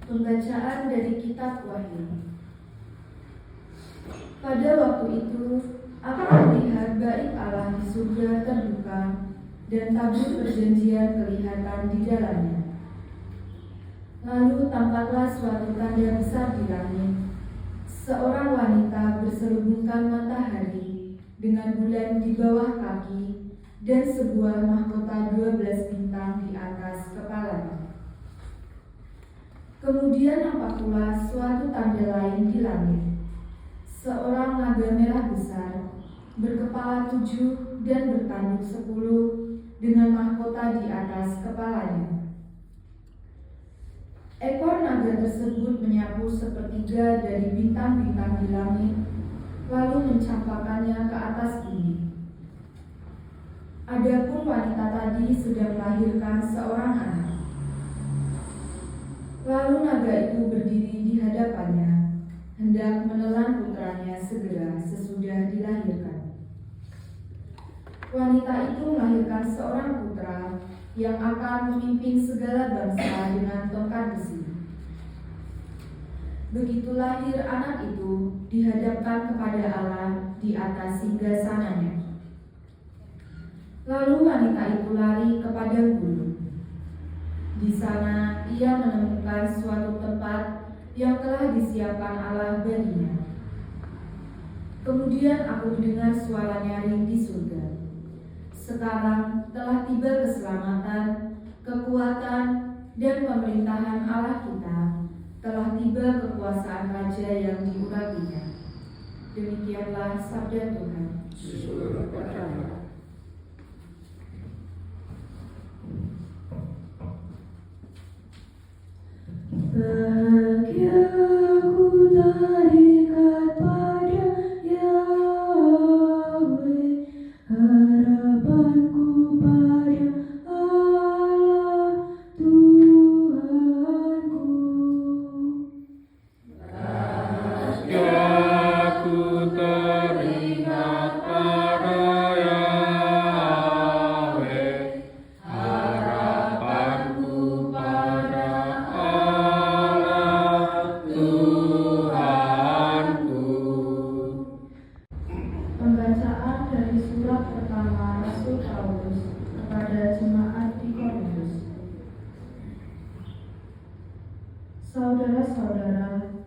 Pembacaan dari Kitab Wahyu. Pada waktu itu, aku melihat bait Allah di surga terbuka dan tabut perjanjian kelihatan di dalamnya. Lalu tampaklah suatu tanda besar di langit, seorang wanita berselubungkan matahari dengan bulan di bawah kaki dan sebuah mahkota 12 bintang di atas kepalanya. Kemudian nampak pula suatu tanda lain di langit, seorang naga merah besar, berkepala 7 dan bertanduk 10 dengan mahkota di atas kepalanya. Ekor naga tersebut menyapu sepertiga dari bintang-bintang di langit, lalu mencampakkannya ke atas bumi. Adapun wanita tadi sedang melahirkan seorang anak. Lalu naga itu berdiri di hadapannya, hendak menelan putranya segera sesudah dilahirkan. Wanita itu melahirkan seorang putra yang akan memimpin segala bangsa dengan tongkat besi. Begitu lahir anak itu, dihadapkan kepada Allah di atas singgasananya. Lalu wanita itu lari kepada gunung. Di sana ia menemukan suatu tempat yang telah disiapkan Allah baginya. Kemudian aku mendengar suara nyaring di surga. Sekarang telah tiba keselamatan, kekuatan, dan pemerintahan Allah kita. Telah tiba kekuasaan Raja yang diurapinya. Demikianlah sabda Tuhan. Bagi aku terikat pada Yahweh, harapanku pada Allah Tuhanku. Bagi aku terikat pada Yahweh, harapanku pada Pembacaan dari surat pertama Rasul Paulus kepada jemaat di Korintus. Saudara-saudara,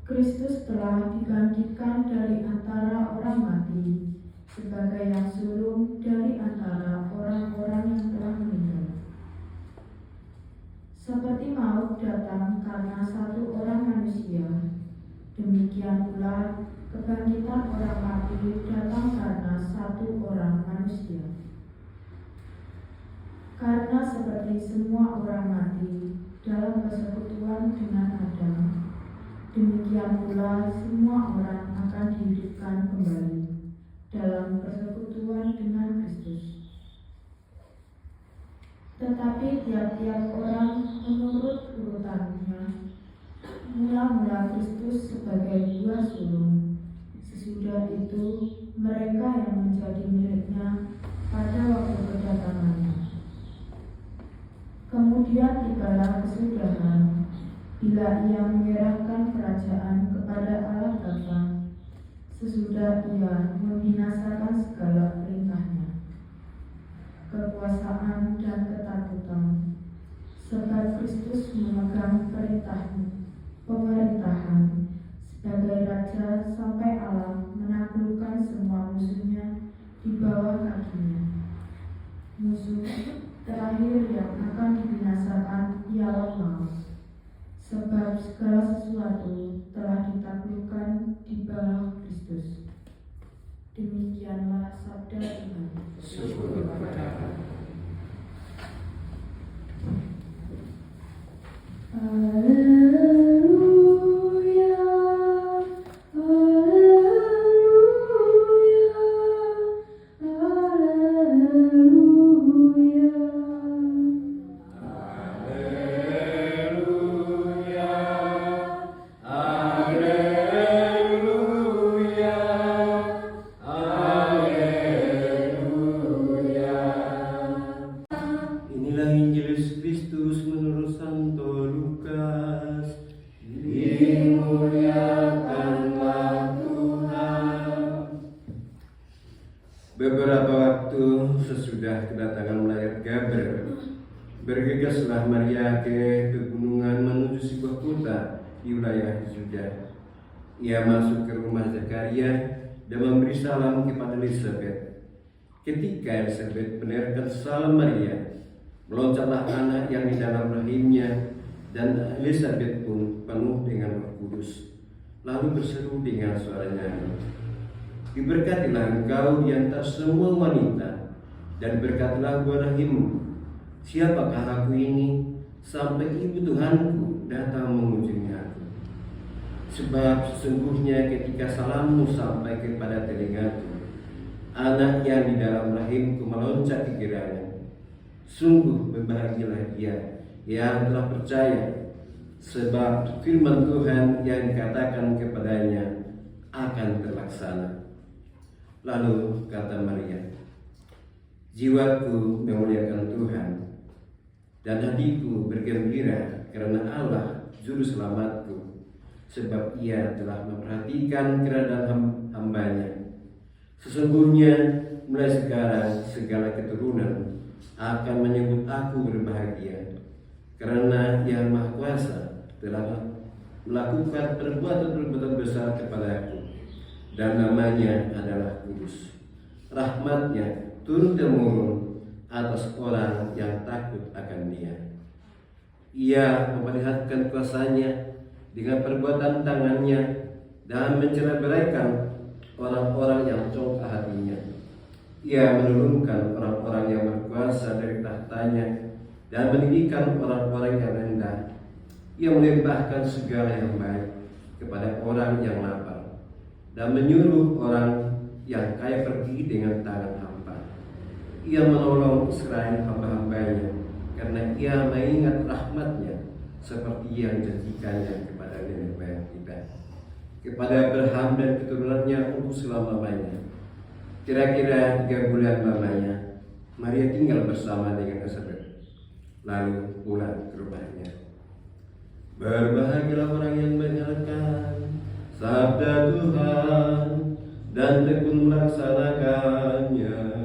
Kristus telah dibangkitkan dari antara orang mati sebagai yang sulung dari antara orang-orang yang telah meninggal. Seperti maut datang karena satu orang manusia, demikian pula kebangkitan orang mati datang karena satu orang manusia. Karena seperti semua orang mati dalam persekutuan dengan Adam, demikian pula semua orang akan dihidupkan kembali dalam persekutuan dengan Kristus. Tetapi tiap-tiap orang menurut urutannya. Mula-mula Kristus sebagai buah sulung, sesudah itu mereka yang menjadi miliknya pada waktu kedatangannya. Kemudian tibalah kesudahan, bila ia menyerahkan kerajaan kepada Allah Bapa, sesudah ia membinasakan segala perintahnya, kekuasaan dan ketakutan, sebab Kristus memegang pemerintahan sebagai Raja sampai Allah menaklukkan semua musuhnya di bawah kakinya. Musuh terakhir yang akan dibinasakan ialah maut, sebab segala sesuatu telah ditaklukkan di bawah Kristus. Demikianlah sabda Tuhan. Syukur kepada Allah. Haleluya, haleluya, haleluya. Haleluya, haleluya, haleluya. Inilah Injil Yesus Kristus menurut Santo Lukas. dimuliakanlah Tuhan. Beberapa waktu sesudah kedatangan malaikat Gabriel, bergegaslah Maria ke pegunungan menuju sebuah kota di wilayah Yuda. Ia masuk ke rumah Zakaria dan memberi salam kepada Elizabeth. Ketika Elizabeth mendengarkan salam Maria, meloncatlah anak yang di dalam rahimnya, dan Elizabeth pun penuh dengan Roh Kudus. Lalu berseru dengan suara nyaring, "Diberkatilah engkau di antara semua wanita, dan berkatilah buah rahimmu. Siapakah aku ini, sampai ibu Tuhanku datang mengunjungi aku? Sebab sesungguhnya ketika salammu sampai kepada telingaku, anak yang di dalam rahimku meloncat kegirangan. Sungguh berbahagialah dia yang telah percaya, sebab firman Tuhan yang dikatakan kepadanya akan terlaksana." Lalu kata Maria, "Jiwaku memuliakan Tuhan, dan hatiku bergembira karena Allah Juru Selamatku, sebab Ia telah memperhatikan keadaan hambanya. Sesungguhnya mulai sekarang segala keturunan akan menyebut aku berbahagia, karena Yang Maha Kuasa telah melakukan perbuatan-perbuatan besar kepadaku, dan namanya adalah Kudus. Rahmatnya turun-temurun atas orang yang takut akan Dia. Ia memperlihatkan kuasanya dengan perbuatan tangannya dan mencerai-beraikan orang-orang yang congkak hatinya. Ia menurunkan orang-orang yang berkuasa dari tahtanya dan meninggikan orang-orang yang rendah. Ia melimpahkan segala yang baik kepada orang yang lapar, dan menyuruh orang yang kaya pergi dengan tangan hampa. Ia menolong Israel hamba-hambanya, karena Ia mengingat rahmatnya seperti yang janjikannya kepada nenek moyang kita, kepada Abraham dan keturunannya untuk selama-lamanya. Kira-kira 3 bulan lamanya, Maria tinggal bersama dengan Elizabeth, lalu pulang ke rumahnya. Berbahagialah orang yang mendengarkan sabda Tuhan dan tekun melaksanakannya.